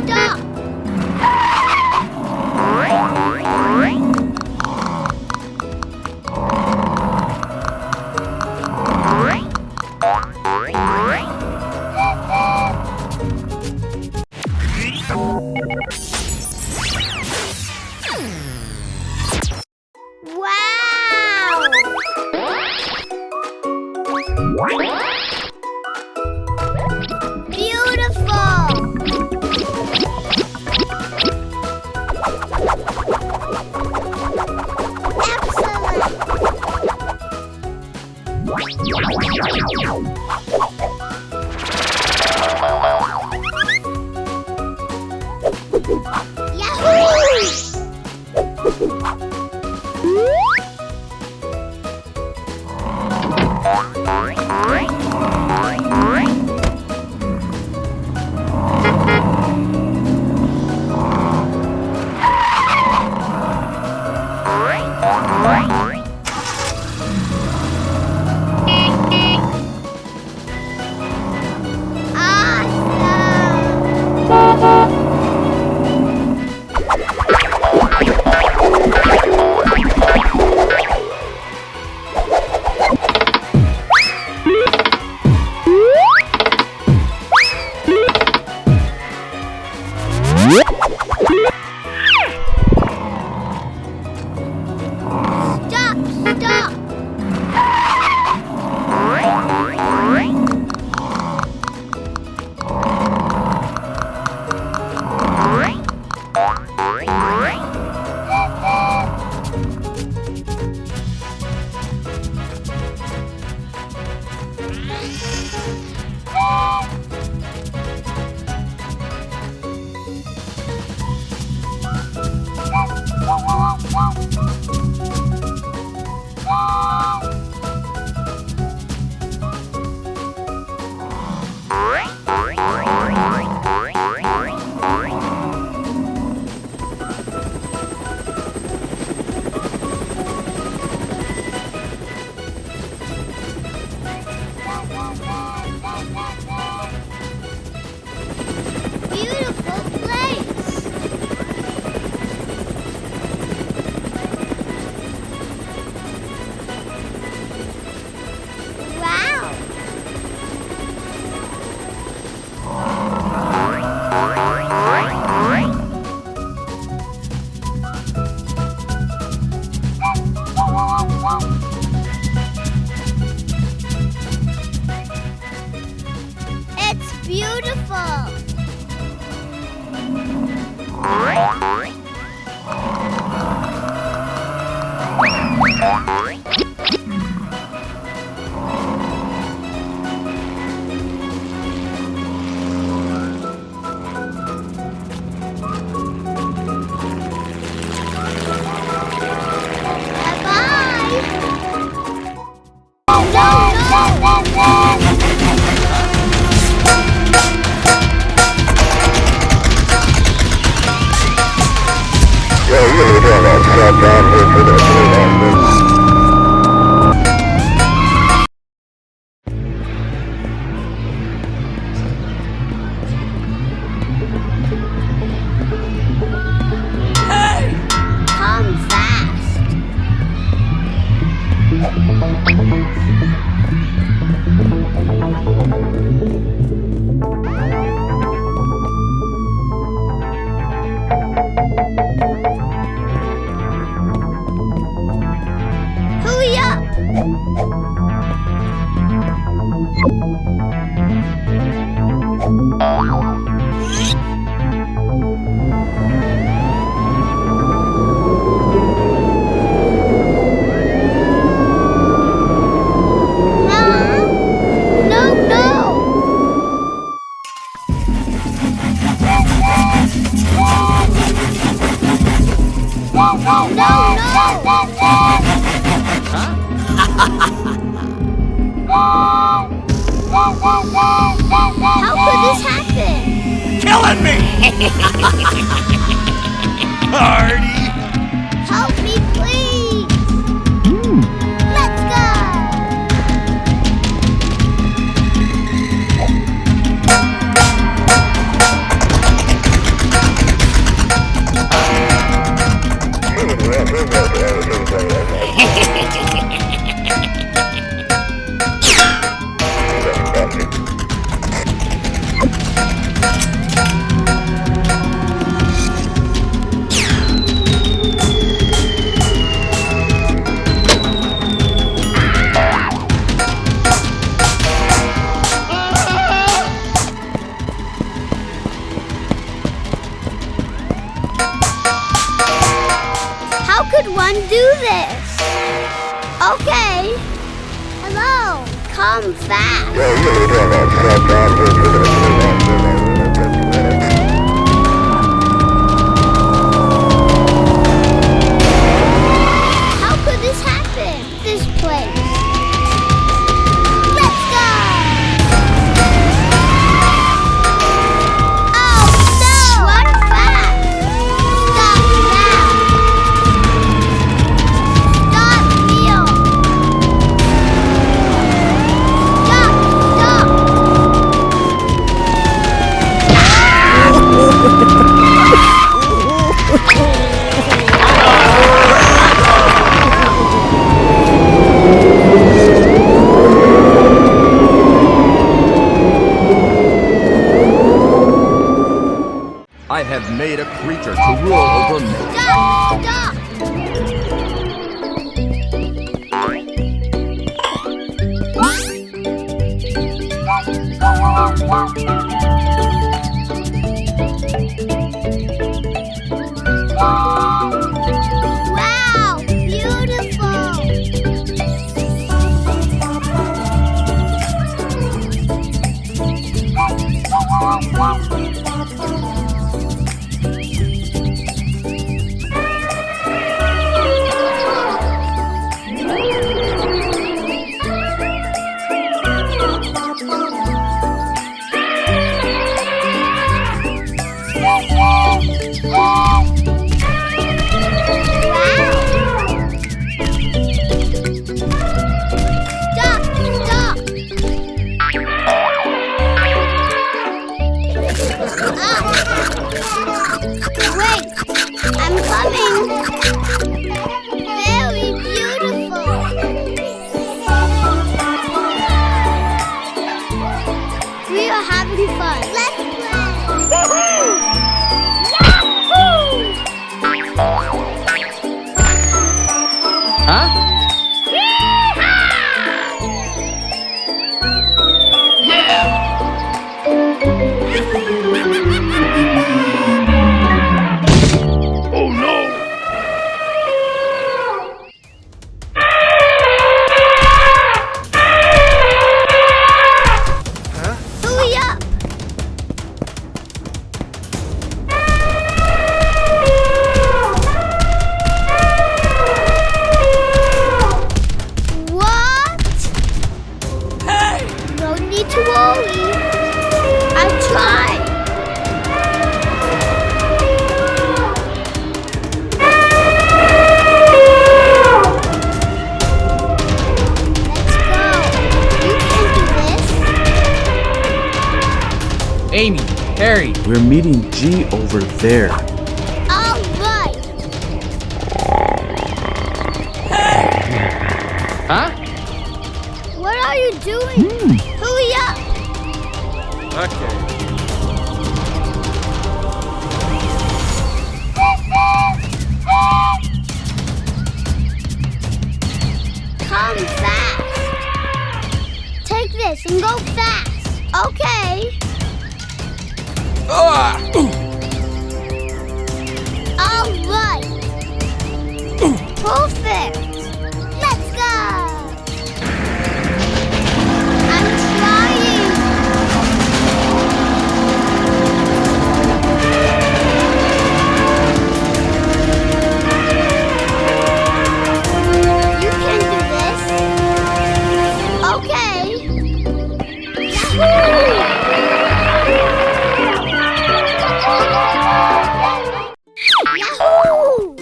Stop! How could this happen? Killing me! Party! Help me, please! Let's go! How could one do this? Okay. Hello. Come fast. How could this happen? This place. Let's go! Oh no! Run fast! Stop now! Stop, Leo! Stop! I have made a creature to rule over me. Stop! Stop! Wow! Beautiful! Stop! Stop! Wait! I'm coming! Very beautiful! We are having fun! Let's play! Woohoo! Huh? Oh no! Hurry up! What? Hey! No need to worry. I'll try. Let's go. You can do this. Amy, Harry, We're meeting G over there. All right. huh? What are you doing? Hurry up. Okay. Come fast. Take this and go fast. Okay. Ah! All right. Perfect. Let's go. I'm trying. You can do this. Okay. Yahoo!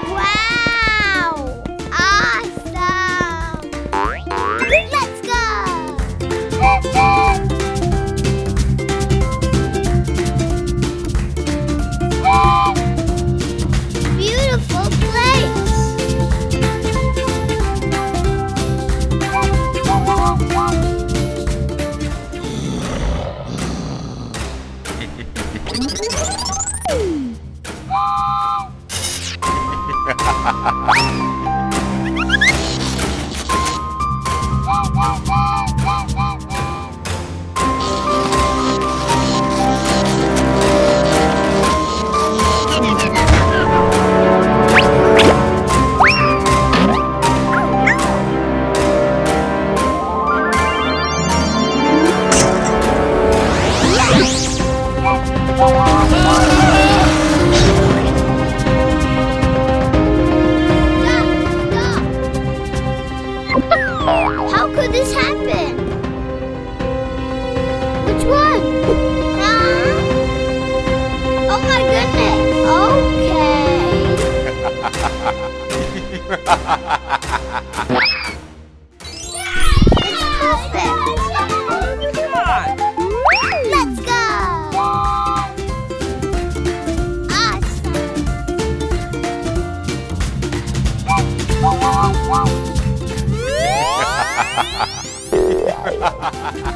Wow! Awesome! Let's go! Beautiful place! Let's go! Awesome!